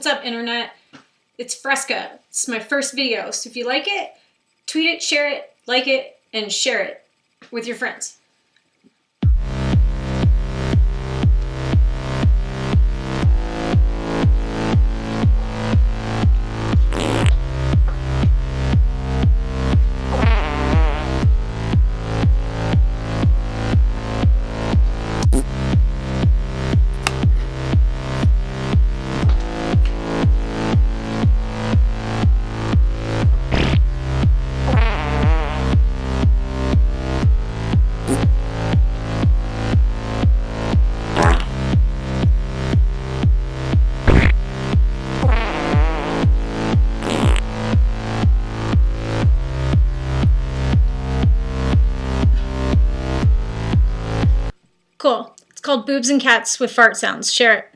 What's up, internet? It's Fresca. It's my first video, so if you like it, tweet it, share it, like it, and share it with your friends. Cool. It's called Boobs and Cats with Fart Sounds. Share it.